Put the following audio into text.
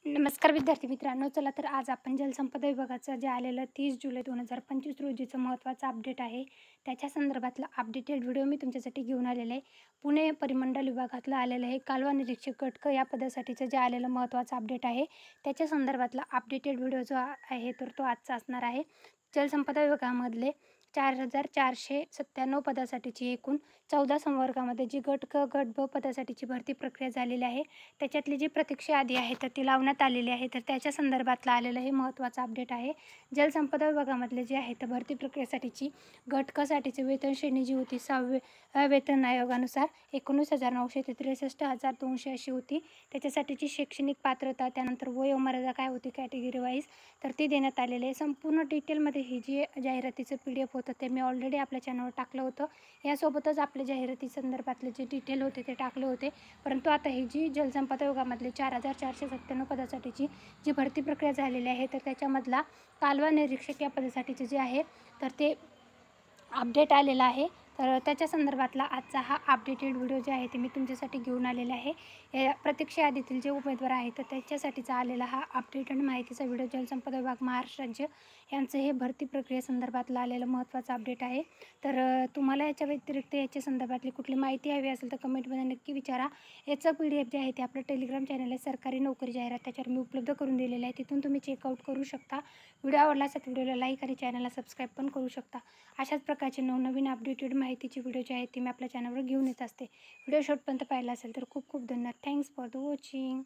नमस्कार विद्यार्थी मित्रांनो, चला तर आज आपण जलसंपदा विभागाचं जे आलेलं 30 जुलै 2025 रोजीचं महत्त्वाचं अपडेट आहे त्याच्या संदर्भातला अपडेटेड व्हिडिओ मी तुमच्यासाठी घेऊन आलेले आहे. पुणे परिमंडल विभागातलं आलेलं आहे कालवा निरीक्षक गट क या पदासाठीचं जे आलेलं महत्त्वाचं अपडेट आहे त्याच्या संदर्भातला अपडेटेड व्हिडिओ जो आहे तर तो आजचा असणार आहे. जलसंपदा विभागामधले 4,497 पदासाठीची एकूण 14 संवर्गामध्ये जी गट क गट ब पदासाठीची भरती प्रक्रिया झालेली आहे त्याच्यातली जी प्रतीक्षा यादी आहे तर ती लावण्यात आलेली आहे. तर त्याच्या संदर्भातलं आलेलं हे महत्त्वाचं अपडेट आहे. जलसंपदा विभागामधले जे आहे तर भरती प्रक्रियेसाठीची गट क साठीची वेतन श्रेणी जी होती 6व्या वेतन आयोगानुसार 19,900 ते 63,200 अशी होती. त्याच्यासाठीची शैक्षणिक पात्रता त्यानंतर वयोमर्यादा काय होती कॅटेगरी वाईज तर ती देण्यात आलेली आहे. संपूर्ण डिटेलमध्ये ही जी जाहिरातीचं PDF होतं ते मी ऑलरेडी आपल्या चॅनलवर टाकलं होतं. यासोबतच आपल्या जाहिराती संदर्भातले जे डिटेल होते ते टाकले होते. परंतु आता ही जी जलसंपदा विभागामधले 4,497 पदासाठीची जी भरती प्रक्रिया झालेली आहे तर त्याच्यामधला कालवा निरीक्षक या पदासाठीचे जे आहे तर ते अपडेट आलेला आहे. तर त्याच्या संदर्भातला आजचा हा अपडेटेड व्हिडिओ जे आहे ते मी तुमच्यासाठी घेऊन आलेला आहे. या प्रतीक्षा यादीतील जे उमेदवार आहेत तर त्याच्यासाठीचा आलेला हा अपडेट आणि माहितीचा व्हिडिओ जलसंपदा विभाग महाराष्ट्र राज्य यांचं हे भरती प्रक्रियेसंदर्भातलं आलेलं महत्त्वाचं अपडेट आहे. तर तुम्हाला याच्या व्यतिरिक्त याच्या संदर्भातली कुठली माहिती हवी असेल तर कमेंटमध्ये नक्की विचारा. याचं PDF जे आहे ते आपलं टेलिग्राम चॅनल आहे सरकारी नोकरी जाहिरात त्याच्यावर मी उपलब्ध करून दिलेलं आहे. तिथून तुम्ही चेकआउट करू शकता. व्हिडिओ आवडला असेल तर व्हिडिओला लाईक आणि चॅनलला सबस्क्राईब पण करू शकता. अशाच प्रकारचे नवनवीन अपडेटेड माहितीचे व्हिडिओ जे आहेत ते मी आपल्या चॅनलवर घेऊन येत असते. व्हिडिओ शेवटपर्यंत पाहिला असेल तर खूप खूप धन्यवाद. Thanks for the watching.